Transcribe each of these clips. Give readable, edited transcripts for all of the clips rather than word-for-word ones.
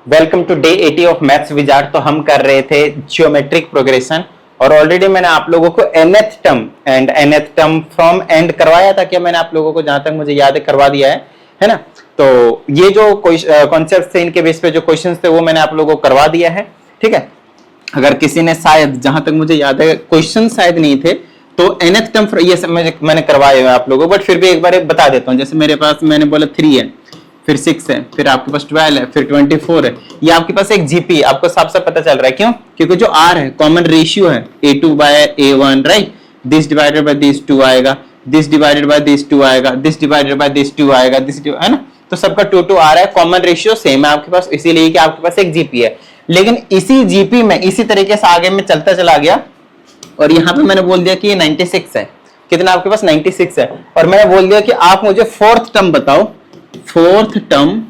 Welcome to day 80 of maths wizard. तो हम कर रहे थे ज्योमेट्रिक प्रोग्रेशन और ऑलरेडी मैंने आप लोगों को nth term and nth term from and करवाया था। क्या मैंने आप लोगों को जहां तक मुझे याद है करवा दिया है ना। तो ये जो कॉन्सेप्ट थे इनके बेस पे जो क्वेश्चंस थे वो मैंने आप लोगों को करवा दिया है। ठीक है, अगर किसी ने शायद जहां तक मुझे याद है क्वेश्चन शायद नहीं थे तो nth टर्म ये सब मैंने करवाए हुए आप लोगों को, बट फिर भी एक बार बता देता हूँ। जैसे मेरे पास मैंने बोला 3 है, फिर 6 है, फिर आपके पास 12 है, फिर 24 है। ये आपके पास एक जीपी आपको साफ साफ पता चल रहा है। क्यों? क्योंकि जो आर है कॉमन रेशियो है a2 by a1, right. This divided by this 2 आएगा, दिस डिवाइडेड बाय दिस 2 आएगा, दिस डिवाइडेड बाय दिस 2 आएगा, है ना। तो सबका 2 आ रहा है, कॉमन रेशियो सेम है आपके पास, इसीलिए कि आपके पास एक जीपी है। लेकिन इसी जीपी में इसी तरीके से आगे में चलता चला गया और यहाँ पे मैंने बोल दिया कि ये 96 है। कितना आपके पास? 96 है। और मैंने बोल दिया कि आप मुझे फोर्थ टर्म बताओ, फोर्थ टर्म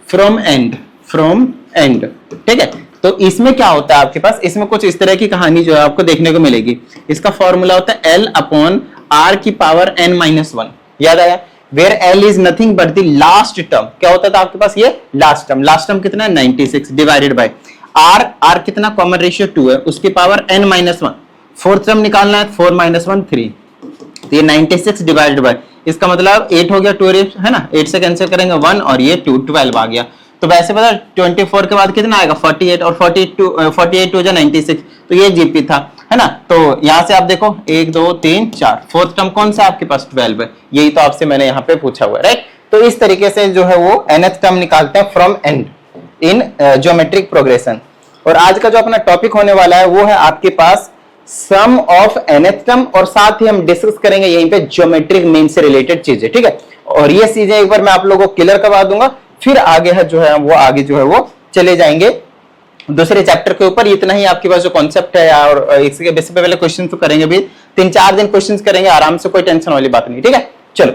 फ्रॉम एंड। ठीक है, तो इसमें क्या होता है आपके पास? इसमें कुछ इस तरह की कहानी जो है आपको देखने को मिलेगी। इसका फॉर्मूला होता है L अपॉन R की पावर n-1। याद आया? Where L is nothing but the last term. क्या होता था आपके पास? ये लास्ट टर्म कितना है? 96 डिवाइडेड बाय R कितना? कॉमन रेशियो 2 है, उसकी पावर n-1। फोर्थ टर्म निकालना है, 4 - 1 3। तो ये 96 डिवाइडेड बाय, इसका मतलब 8 हो गया, 2 है ना, 8 से कैंसिल करेंगे 1 और ये 2, 12 आ गया। तो वैसे पता 24 के बाद कितना आएगा? 48 और 48 हो जाए 96। तो ये जीपी था, है ना। तो यहां से आप देखो 1 2 3 4, फोर्थ टर्म कौन सा आपके पास? 12 है। यही तो आपसे मैंने यहाँ पे पूछा हुआ है, राइट। तो इस तरीके से जो है वो nth टर्म निकालते हैं from and in geometric progression. और आज का जो अपना टॉपिक होने वाला है वो है आपके पास सम ऑफ nth टर्म, और साथ ही हम डिस्कस करेंगे यहीं पे ज्योमेट्रिक मीन से रिलेटेड चीजें। ठीक है, और ये चीजें एक बार मैं आप लोगों को क्लियर करवा दूंगा, फिर आगे है जो है वो चले जाएंगे दूसरे चैप्टर के ऊपर। इतना ही आपके पास जो कॉन्सेप्ट है, और इसके बेसिस पे पहले क्वेश्चन तो करेंगे भी, 3-4 दिन क्वेश्चन करेंगे आराम से, कोई टेंशन वाली बात नहीं। ठीक है, चलो।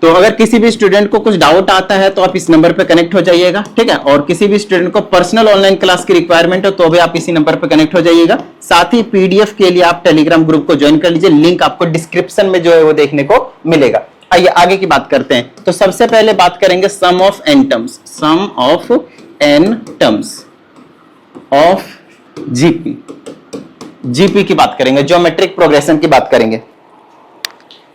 तो अगर किसी भी स्टूडेंट को कुछ डाउट आता है तो आप इस नंबर पे कनेक्ट हो जाइएगा। ठीक है, और किसी भी स्टूडेंट को पर्सनल ऑनलाइन क्लास की रिक्वायरमेंट हो तो भी आप इसी नंबर पे कनेक्ट हो जाइएगा। साथ ही पीडीएफ के लिए आप टेलीग्राम ग्रुप को ज्वाइन कर लीजिए, लिंक आपको डिस्क्रिप्शन में जो है वो देखने को मिलेगा। आइए आगे की बात करते हैं। तो सबसे पहले बात करेंगे sum of N terms, sum of N terms of GP की बात करेंगे, ज्योमेट्रिक प्रोग्रेशन की बात करेंगे।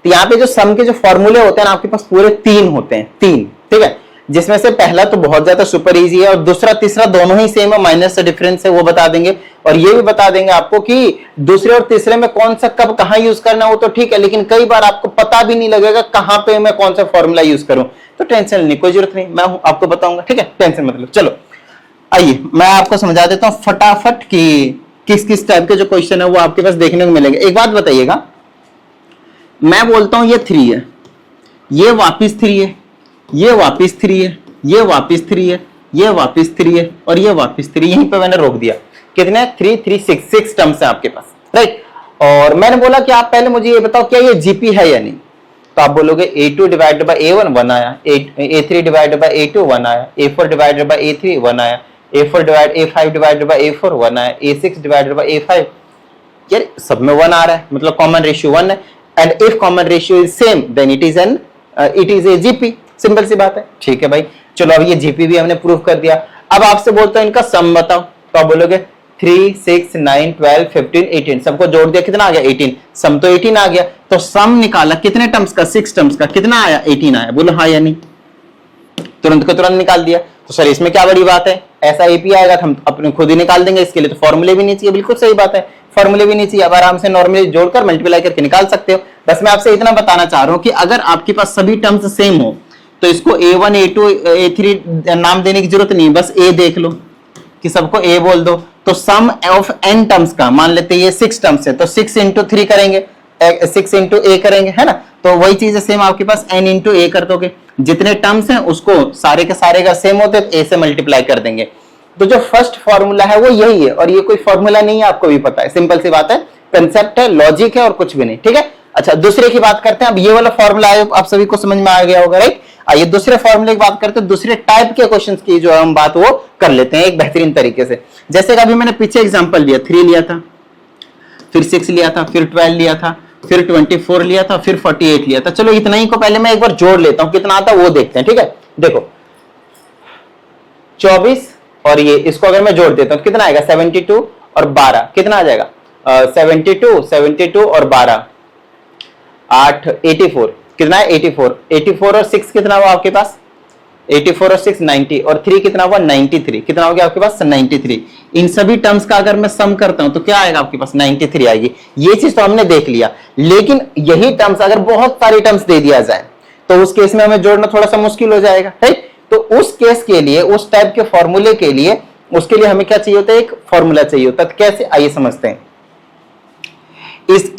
तो यहाँ पे जो सम के जो फॉर्मूले होते हैं ना आपके पास पूरे 3 होते हैं, 3। ठीक है, जिसमें से पहला तो बहुत ज्यादा सुपर इजी है और दूसरा तीसरा दोनों ही सेम है, माइनस से डिफरेंस है वो बता देंगे। और ये भी बता देंगे आपको कि दूसरे और तीसरे में कौन सा कब कहां यूज करना हो तो ठीक है, लेकिन कई बार आपको पता भी नहीं लगेगा कहां पे मैं कौन सा फॉर्मूला यूज करूं। तो टेंशन नहीं, कोई जरूरत नहीं, मैं आपको बताऊंगा। ठीक है, टेंशन मतलब। चलो आइए मैं आपको समझा देता हूं फटाफट कि किस किस टाइप के जो क्वेश्चन है वो आपके पास देखने को मिलेंगे। एक बात बताइएगा, मैं बोलता हूं ये 3 है, ये वापिस 3 है, ये वापिस 3 है, ये वापिस 3 है, ये वापिस 3 है और ये वापिस 3। यहीं पे मैंने रोक दिया। कितने? 3 3 6 टर्म्स है आपके पास, राइट। और मैंने बोला कि आप पहले मुझे ये बताओ क्या ये जीपी है या नहीं। तो आप बोलोगे a2 डिवाइडेड बाय a1 1 आया, a3 डिवाइडेड बाय a2 1 आया, a4 डिवाइडेड बाय a3 1 आया, a5 डिवाइडेड बाय a4 1 आया, a6 डिवाइडेड बाय a5। यार सब में 1 आ रहा है, मतलब कॉमन रेशियो 1 है। And if common ratio is same then it is a GP. Simple सी बात है। ठीक है भाई, चलो अब ये जीपी भी हमने प्रूव कर दिया। अब आपसे बोलता हूं इनका सम बताओ। तो आप बोलोगे 3 6 9 12 15 18, सबको जोड़ दिया कितना आ गया? 18। सम तो 18 आ गया। तो सम निकाला कितने टर्म्स का? 6 टर्म्स का। कितना आया? 18 आया। बोलो हाँ या नहीं। तुरंत को तुरंत निकाल दिया। तो सर इसमें क्या बड़ी बात है, ऐसा एपी आएगा तो हम अपने खुद ही निकाल देंगे। इसके लिए तो फॉर्मूले भी नहीं चाहिए। बिल्कुल सही बात है, फॉर्मूले भी नहीं चाहिए, अब आराम से नॉर्मली जोड़कर मल्टीप्लाई करके निकाल सकते हो। बस मैं आपसे इतना बताना चाह रहा हूं कि अगर आपके पास सभी टर्म्स सेम हो तो इसको a1 a2 a3 नाम देने की जरूरत नहीं, बस a देख लो कि सबको a बोल दो। तो सम ऑफ n टर्म्स का मान लेते हैं ये 6 टर्म्स है, तो 6 × 3 करेंगे, 6 × a करेंगे, है ना। तो वही चीज है सेम आपके पास, n × a कर दोगे। जितने टर्म्स हैं उसको सारे के सारे का सेम होते हैं, a से मल्टीप्लाई कर देंगे। तो जो फर्स्ट फॉर्मूला है वो यही है, और ये कोई फॉर्मूला नहीं है, आपको भी पता है। सिंपल सी बात है, कंसेप्ट है, लॉजिक है और कुछ भी नहीं। ठीक है, अच्छा दूसरे की बात करते हैं। अब ये वाला फॉर्मूला आप सभी को समझ में आ गया होगा, राइट। आइए दूसरे फॉर्मूले की बात करते हैं, दूसरे टाइप के क्वेश्चंस की जो हम बात वो कर लेते हैं एक बेहतरीन तरीके से। जैसे कि अभी मैंने पीछे एग्जांपल लिया, 3 लिया था, फिर 6 लिया था, फिर 12 लिया था, फिर 24 लिया था, फिर 48 लिया था। चलो इतना ही को पहले मैं एक बार जोड़ लेता हूं, कितना आता है वो देखते हैं। ठीक है, देखो 24 और ये इसको अगर मैं जोड़ देता हूं तो कितना आएगा 72 और 12 कितना आ जाएगा 72 और 12 8 84 कितना है 84 और 6 कितना हुआ आपके पास 84 और 6 90 और 3 कितना हुआ 93 कितना हो गया आपके पास 93। इन सभी टर्म्स का अगर मैं सम करता हूं तो क्या आएगा आपके पास 93 आएगी। ये चीज तो हमने देख लिया, लेकिन यही टर्म्स अगर बहुत सारी टर्म्स दे दिया जाए तो उस केस में हमें जोड़ना थोड़ा सा मुश्किल हो जाएगा, राइट। तो उस केस के लिए, उस टाइप के फॉर्मूले के लिए, उसके लिए हमें क्या चाहिए होता है, एक फॉर्मूला चाहिए होता है। तो कैसे, आइए समझते हैं।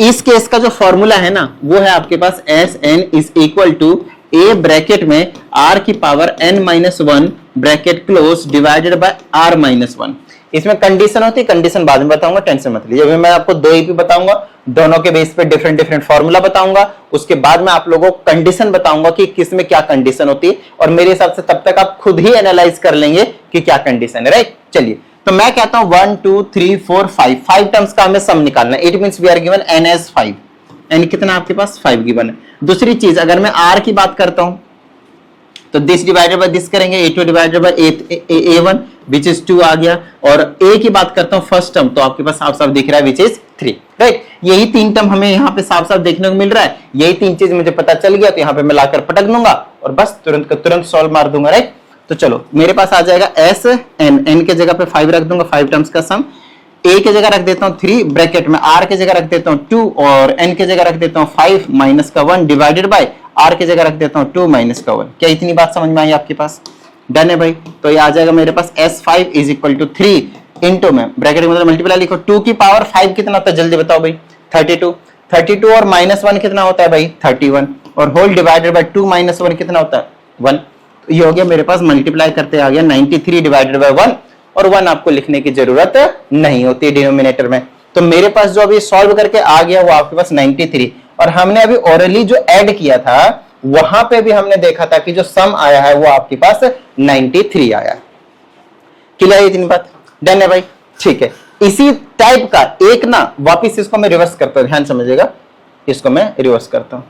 इस केस का जो फॉर्मूला है ना वो है आपके पास S N is equal to A bracket में आर की power N minus one bracket close divided by R minus one. इसमें कंडीशन होती है, कंडीशन बाद में बताऊंगा, टेंशन मत लीजिए। अभी मैं आपको दो ईपी बताऊंगा, दोनों के बेस पे डिफरेंट डिफरेंट फॉर्मूला बताऊंगा, उसके बाद मैं आप लोगों को कंडीशन बताऊंगा कि किस में क्या कंडीशन होती है, और मेरे हिसाब से तब तक आप खुद ही एनालाइज कर लेंगे कि क्या कंडीशन है, राइट। चलिए, तो मैं कहता हूं 1 2 3 4 5 टर्म्स का हमें सम निकालना है। It means we are given n as 5, n कितना आपके पास 5 गिवन है। दूसरी चीज, अगर मैं r की बात करता हूं तो दिस डिवाइडेड बाय दिस करेंगे, a2 divided by a1 which is 2 आ गया, और a की बात करता हूं फर्स्ट टर्म तो आपके पास साफ साफ दिख रहा है विच इज 3, राइट। यही तीन टर्म हमें यहाँ पे साफ साफ देखने को मिल रहा है। यही तीन चीज मुझे पता चल गया तो यहाँ पे मैं लाकर पटक दूंगा और बस तुरंत का तुरंत सॉल्व मार दूंगा, राइट। तो चलो, मेरे पास आ जाएगा एस एन, एन के जगह पे 5 रख दूंगा, 5 टर्म्स का सम। ए के जगह रख देता हूं 3 ब्रैकेट में, आर के जगह रख देता हूं 2 और एन के जगह रख देता हूं 5 माइनस का 1 डिवाइडेड बाय आर के जगह रख देता हूं 2 माइनस का 1। क्या इतनी बात समझ में आई आपके पास? डन है भाई। तो ये आ जाएगा मेरे पास S5 is equal to 3 into में ब्रैकेट में मल्टीप्लाई लिखो 2 की पावर 5 कितना होता है जल्दी बताओ भाई? 32 और माइनस 1 कितना होता है भाई? 31 और होल डिवाइडेड बाय 2 माइनस 1 कितना होता है? 1। तो ये हो गया मेरे पास, मल्टीप्लाई करते आ गया 93 डिवाइडेड बाय 1, और 1 आपको लिखने की जरूरत नहीं होती है डिनोमिनेटर में। तो मेरे पास जो अभी सॉल्व करके आ गया वो आपके पास 93, और हमने अभी ओरली जो ऐड किया था वहां पे भी हमने देखा था कि जो सम आया है वो आपके पास 93 आया। क्लियर है इतनी बात? डन है भाई, ठीक है। इसी टाइप का एक ना, वापिस इसको मैं रिवर्स करता हूं, ध्यान समझिएगा, इसको मैं रिवर्स करता हूं।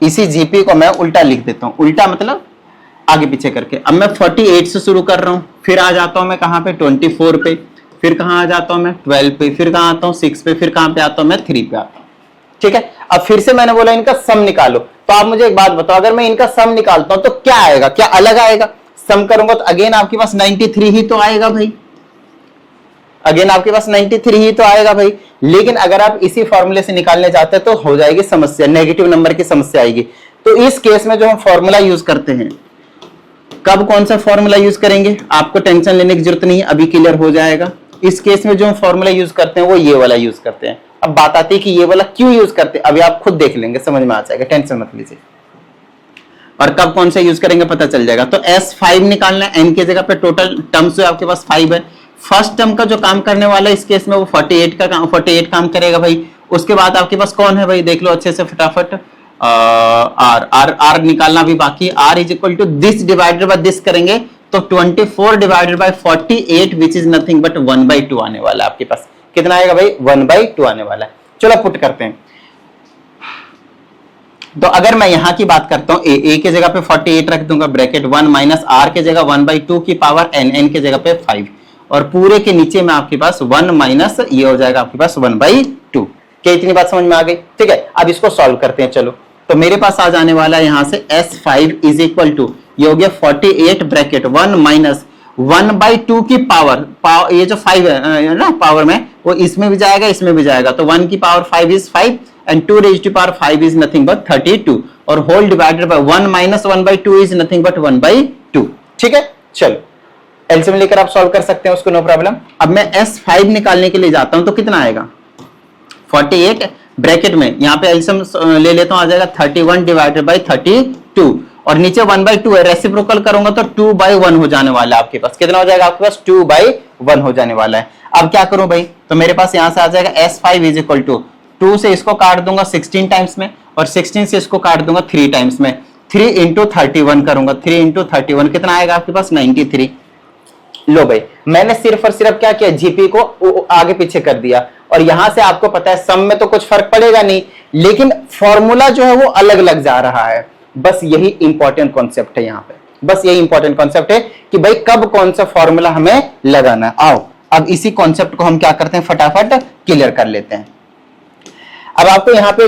इसी जीपी को मैं उल्टा लिख देता हूं, उल्टा मतलब आगे पीछे करके। अब मैं 48 से शुरू कर रहा हूं, फिर आ जाता हूं मैं कहां पे? 24 पे, फिर कहां आ जाता हूं मैं? 12 पे, फिर कहां आता हूं? 6 पे, फिर कहां पे आता हूं मैं? 3 पे आता हूं, ठीक है। अब फिर से मैंने बोला इनका सम निकालो, तो आप मुझे एक बात बताओ, अगर मैं इनका सम निकालता हूं तो क्या आएगा? क्या अलग आएगा? सम करूंगा तो अगेन आपके पास 93 ही तो आएगा भाई, अगेन आपके पास 93 ही तो आएगा भाई। लेकिन अगर आप इसी फॉर्मूले से निकालने जाते हैं तो हो जाएगी समस्या, नेगेटिव नंबर की समस्या आएगी। तो इस केस में जो हम फॉर्मूला यूज करते हैं, कब कौन सा फॉर्मूला यूज करेंगे आपको टेंशन लेने की जरूरत नहीं है, अभी क्लियर हो जाएगा। इस केस में जो हम फॉर्मूला यूज करते हैं वो ये वाला यूज करते हैं। अब बात आती है कि ये वाला क्यों यूज करते हैं, अभी आप खुद देख लेंगे, समझ में आ जाएगा, टेंशन मत लीजिए। और कब कौन सा यूज करेंगे पता चल जाएगा। तो S5 निकालना है, n के जगह पे टोटल टर्म्स जो आपके पास 5 है। फर्स्ट टर्म का जो काम करने वाला है इस केस में वो 48 काम करेगा भाई। उसके बाद आपके पास कौन है भाई, देख लो अच्छे से फटाफट, R निकालना भी बाकी। R is equal to this divided by this करेंगे तो 24 divided by 48 which is nothing but 1/2 आने वाला है आपके पास। कितना आएगा भाई? 1/2 आने वाला है। चलो पुट करते हैं। तो अगर मैं यहां की बात करता हूं, a के जगह पे 48 रख दूंगा ब्रैकेट 1 माइनस r के जगह 1/2 की पावर n के जगह पे 5, और पूरे के नीचे में आपके पास 1 माइनस ये हो जाएगा आपके पास 1/2। क्या इतनी बात समझ में आ गई? ठीक है, अब इसको सॉल्व करते हैं। चलो, तो मेरे पास आ जाने वाला है यहां से S5 इज इक्वल टू, ये हो गया 48 ब्रैकेट 1 माइनस 1/2 की पावर, ये जो 5 है ना पावर में, वो इसमें भी जाएगा इसमें भी जाएगा, तो 1 की power 5 is 5 and 2 raise to power 5 is nothing but 32, और whole divided by 1 minus 1/2 is nothing but 1/2। ठीक है, चलो एलसीएम लेकर आप सॉल्व कर सकते हैं उसको, नो प्रॉब्लम। अब मैं S5 निकालने के लिए जाता हूं तो कितना आएगा? 48 ब्रैकेट में यहां पे एलसीएम ले लेता हूं, आ जाएगा 31 डिवाइडेड बाय 32, और नीचे 1/2 है, रेसिप्रोकल करूंगा तो 2/1 हो जाने वाला है आपके पास। कितना हो जाएगा आपके पास? 2/1 हो जाने वाला है। अब क्या करूं भाई, तो मेरे पास यहां से आ जाएगा S5 इज इक्वल टू 2 से इसको काट दूंगा 16 टाइम्स में, और 16 से इसको काट दूंगा 3 टाइम्स में, 3 इंटू 31 करूंगा, 3 इंटू 31 कितना आएगा आपके पास? 93। लो भाई, मैंने सिर्फ और सिर्फ क्या किया, जीपी को आगे पीछे कर दिया, और यहां से आपको पता है सम में तो कुछ फर्क पड़ेगा नहीं, लेकिन फॉर्मूला जो है वो अलग अलग जा रहा है। बस यही इंपॉर्टेंट कॉन्सेप्ट है यहाँ पे, बस यही इंपॉर्टेंट कॉन्सेप्ट है कि भाई कब कौन सा फॉर्मूला हमें लगाना है। आओ अब इसी कॉन्सेप्ट को हम क्या करते हैं, फटाफट क्लियर कर लेते हैं। अब आपको यहाँ पे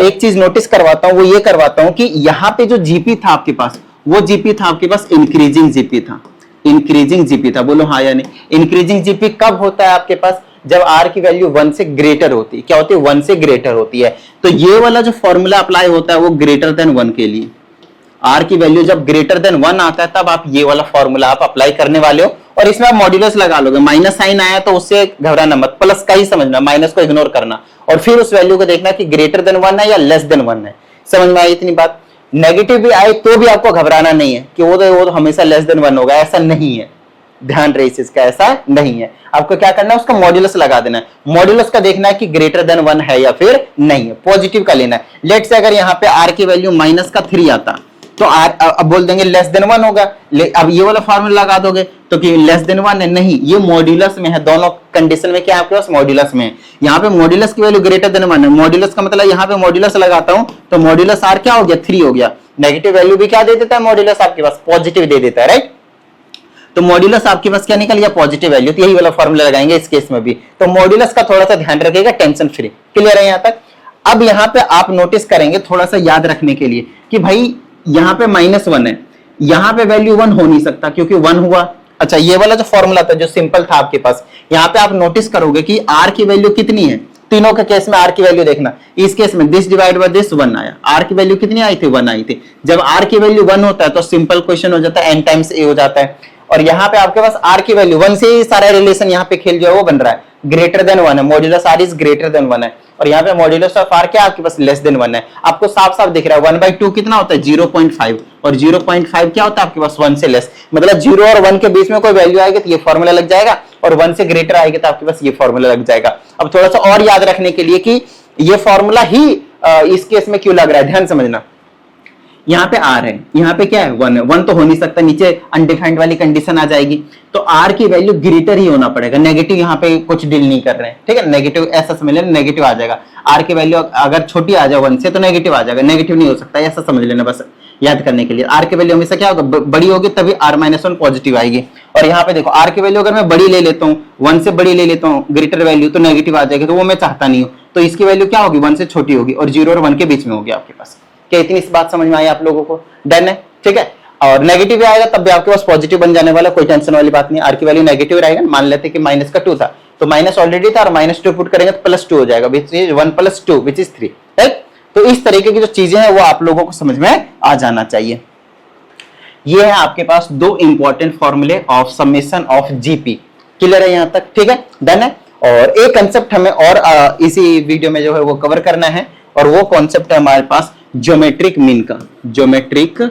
एक चीज नोटिस करवाता हूं, वो ये करवाता हूं कि यहाँ पे जो जीपी था आपके पास, वो जीपी था आपके पास इंक्रीजिंग जीपी था, इंक्रीजिंग जीपी था, बोलो हाँ या नहीं। इंक्रीजिंग जीपी कब होता है आपके पास, जब आर की वैल्यू 1 से ग्रेटर होती है। क्या होती है, 1 से ग्रेटर होती है। तो ये वाला जो फॉर्मूला अप्लाई होता है वो ग्रेटर देन 1 के लिए। आर की वैल्यू जब ग्रेटर देन 1 आता है तब आप ये वाला फॉर्मूला आप अप्लाई करने वाले हो, और इसमें आप मॉड्यूलस लगा लोगे। माइनस साइन आया तो उससे घबराना मत, प्लस का ही समझना, माइनस को इग्नोर करना, और फिर उस वैल्यू को देखना कि ग्रेटर देन 1 है या लेस देन 1 है। समझ में आई इतनी बात। नेगेटिव भी आए तो भी आपको घबराना नहीं है कि वो तो हमेशा लेस देन 1 होगा, ऐसा नहीं है। ध्यान रहे इस चीज का, ऐसा नहीं है। आपको क्या करना है, उसका मॉड्यूलस लगा देना है। मॉड्यूलस का देखना है कि ग्रेटर देन 1 है या फिर नहीं है, पॉजिटिव का लेना है। लेट से अगर यहाँ पे आर की वैल्यू माइनस का 3 आता तो आर अब बोल देंगे लेस देन 1 होगा। अब ये वाला फॉर्मूला लगा दोगे तो कि लेस देन 1 है, नहीं, ये मॉड्यूलस में है। दोनों कंडीशन में क्या आपके पास मॉड्यूलस में है। यहाँ पे मॉड्यूलस की वैल्यू ग्रेटर देन 1 है। मॉड्यूलस का मतलब यहाँ पे मॉड्यूलस लगाता हूं तो मॉड्यूलस आर क्या हो गया, 3 हो गया। नेगेटिव वैल्यू भी क्या दे देता है मॉड्यूलस आपके पास, पॉजिटिव दे देता है, राइट। तो मॉड्यूलस आपके पास क्या निकल गया, पॉजिटिव वैल्यू। तो यही वाला फॉर्मूला लगाएंगे इस केस में भी। तो मॉड्यूलस का थोड़ा सा ध्यान रखिएगा, टेंशन फ्री। क्लियर है यहाँ तक। अब यहाँ पे आप नोटिस करेंगे थोड़ा सा याद रखने के लिए कि भाई यहाँ पे -1 है, यहाँ पे वैल्यू 1 हो नहीं सकता क्योंकि 1 हुआ। अच्छा, ये वाला जो फॉर्मूला था जो सिंपल था आपके पास, यहाँ पे आप नोटिस करोगे कि आर की वैल्यू कितनी है। तीनों के केस में आर की वैल्यू देखना। इस केस में दिस डिवाइड बाय दिस 1 आया। आर की वैल्यू कितनी आई थी, 1 आई थी। जब आर की वैल्यू 1 होता है तो सिंपल क्वेश्चन हो जाता है, n टाइम्स a हो जाता है। और यहाँ पे आपके पास आर की वैल्यू 1 से ही सारा रिलेशन यहाँ पे खेल जो है वो बन रहा है, ग्रेटर देन 1 है। Modulus r is greater than 1 है, और यहाँ पे मॉड्यूलस ऑफ आर क्या आपके पास लेस देन 1 है। आपको साफ साफ दिख रहा है 1/2 कितना होता है, 0.5, और 0.5 क्या होता है आपके पास 1 से लेस। मतलब 0 और 1 के बीच में कोई वैल्यू आएगी तो ये फॉर्मूला लग जाएगा, और 1 से ग्रेटर आएगी तो आपके पास ये फॉर्मूला लग जाएगा। अब थोड़ा सा और याद रखने के लिए कि ये फॉर्मूला ही इस केस में क्यों लग रहा है, ध्यान समझना। यहाँ पे आर है, यहाँ पे क्या है 1 है। 1 तो हो नहीं सकता, नीचे अनडिफाइंड वाली कंडीशन आ जाएगी। तो आर की वैल्यू ग्रेटर ही होना पड़ेगा। नेगेटिव यहाँ पे कुछ डील नहीं कर रहे हैं, ठीक है। नेगेटिव ऐसा समझ लेना, नेगेटिव आ जाएगा। आर की वैल्यू अगर छोटी आ जाए 1 से तो नेगेटिव आ जाएगा, नेगेटिव नहीं हो सकता, ऐसा समझ लेना बस याद करने के लिए। आर की वैल्यू हमेशा क्या होगा, बड़ी होगी तभी r-1 पॉजिटिव आएगी। और यहाँ पे देखो आर की वैल्यू अगर मैं बड़ी ले लेता हूँ, 1 से बड़ी ले लेता हूँ ग्रेटर वैल्यू, तो नेगेटिव आ जाएगी, तो वो मैं चाहता नहीं हूँ। तो इसकी वैल्यू क्या होगी, 1 से छोटी होगी, और 0 और 1 के बीच में होगी आपके पास। क्या इतनी इस बात समझ में आई आप लोगों को, डन है, ठीक है। और नेगेटिव भी आएगा तब भी आपके पास पॉजिटिव बन जाने वाला, कोई टेंशन वाली बात नहीं। आर की वैल्यू नेगेटिव रहेगा, मान लेते कि -2 था तो माइनस ऑलरेडी था, और -2 पुट करेंगे तो +2 हो जाएगा, which is 1 + 2 which is 3, right. तो इस तरीके की जो चीजें हैं वो आप लोगों को समझ में आ जाना चाहिए। ये है आपके पास 2 इंपॉर्टेंट फॉर्मूले of summation of GP. Clear है यहाँ तक, ठीक है, डन है। और एक कंसेप्ट हमें और इसी वीडियो में जो है वो कवर करना है, और वो कॉन्सेप्ट है हमारे पास ज्योमेट्रिक मीन का। ज्योमेट्रिक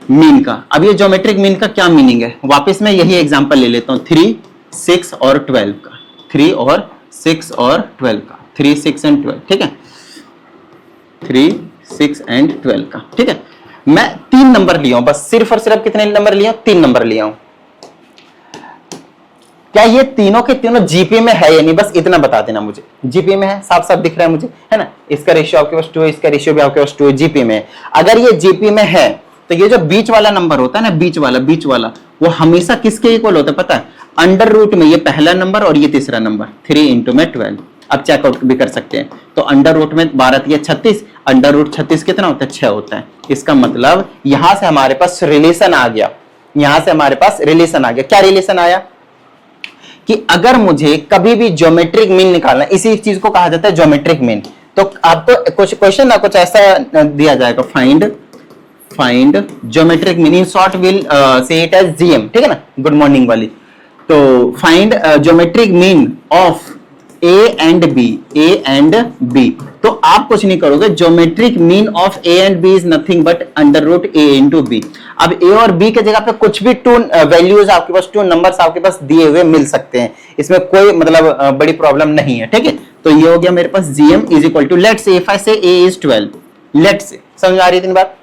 मीन का, अब ये ज्योमेट्रिक मीन का क्या मीनिंग है, वापस मैं यही एग्जांपल ले लेता हूं 3, 6 और 12 का। 3 और 6 और 12 का, 3, 6 एंड 12, ठीक है। 3, 6 एंड 12 का, ठीक है। मैं 3 नंबर लिया हूं, बस सिर्फ और सिर्फ कितने नंबर लिया हूं, 3 नंबर लिया हूं। क्या ये तीनों के तीनों जीपी में है या नहीं, बस इतना बता देना मुझे। जीपी में है, साफ साफ दिख रहा है मुझे, है ना। इसका रेशियो आपके पास 2 है, इसका रेशियो भी आपके पास 2 है, जीपी में है। अगर ये जीपी में है तो ये जो बीच वाला नंबर होता है ना, बीच वाला वो हमेशा किसके इक्वल होता है पता है, अंडर रूट में ये पहला नंबर और ये तीसरा नंबर, 3 × में 12। अब चेकआउट भी कर सकते हैं। तो अंडर रूट में 12 या 36, अंडर रूट 36 कितना होता है, 6 होता है। इसका मतलब यहां से हमारे पास रिलेशन आ गया, यहां से हमारे पास रिलेशन आ गया। क्या रिलेशन आया कि अगर मुझे कभी भी ज्योमेट्रिक मीन निकालना, इसी चीज को कहा जाता है ज्योमेट्रिक मीन। तो आपको कुछ क्वेश्चन ना कुछ ऐसा दिया जाएगा, find geometric mean, in short will say it as GM, ठीक है ना, गुड मॉर्निंग वाली। तो find geometric mean of a and b. तो आप कुछ नहीं करोगे, geometric mean of a and b is nothing but under root a into b. अब ए और बी के जगह पे कुछ भी 2 वैल्यूज आपके पास, 2 नंबर्स आपके पास दिए हुए मिल सकते हैं, इसमें कोई मतलब बड़ी प्रॉब्लम नहीं है, ठीक है। तो ये हो गया मेरे पास gm is equal to, let's say if I say a is 12, let's say, समझ आ रही है बात,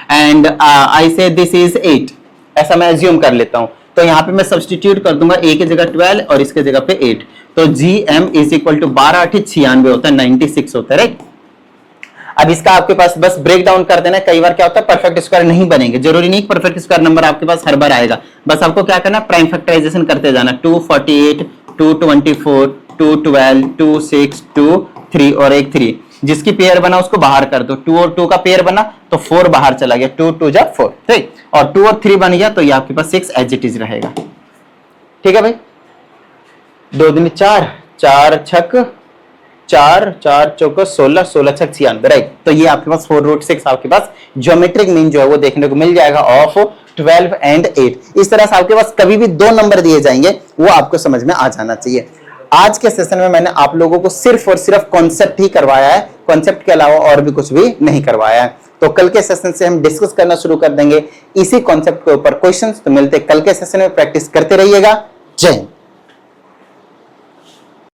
एंड आई से दिस इज 8, ऐसा मैं अज्यूम कर लेता हूं। तो यहाँ पे मैं सब्स्टिट्यूट कर दूंगा, a की जगह 12 और इसके जगह पे 8। तो gm इज इक्वल टू 12 × 8 = 96 होता है, 96 होता है, राइट। अब इसका आपके पास बस ब्रेक डाउन कर देना है। कई बार क्या होता है परफेक्ट स्क्वायर नहीं बनेंगे, जरूरी नहीं परफेक्ट स्क्वायर नंबर आपके पास हर बार आएगा। बस आपको क्या करना है, प्राइम फैक्टराइजेशन करते जाना। 248, 224, 212, 26, 2 3 और एक 3, जिसकी पेयर बना उसको बाहर कर दो। 2 और 2 का पेयर बना तो 4 बाहर चला गया, 2 2 जा 4, ठीक। और 2 और 3 बन गया तो ये आपके पास 6 एज इट इज रहेगा। ठीक है भाई, 2 दूनी 4, 4 छक 4, 4 चौको 16, 16 छक 96, राइट। तो ये आपके पास 4√6 आपके पास ज्योमेट्रिक मीन जो है वो देखने को मिल जाएगा ऑफ 12 एंड 8। इस तरह से आपके पास कभी भी 2 नंबर दिए जाएंगे वो आपको समझ में आ जाना चाहिए। आज के सेशन में मैंने आप लोगों को सिर्फ और सिर्फ कॉन्सेप्ट ही करवाया है, कॉन्सेप्ट के अलावा और भी कुछ भी नहीं करवाया है। तो कल के सेशन से हम डिस्कस करना शुरू कर देंगे इसी कॉन्सेप्ट के ऊपर क्वेश्चंस। तो मिलते कल के सेशन में, प्रैक्टिस करते रहिएगा। जय हिंद।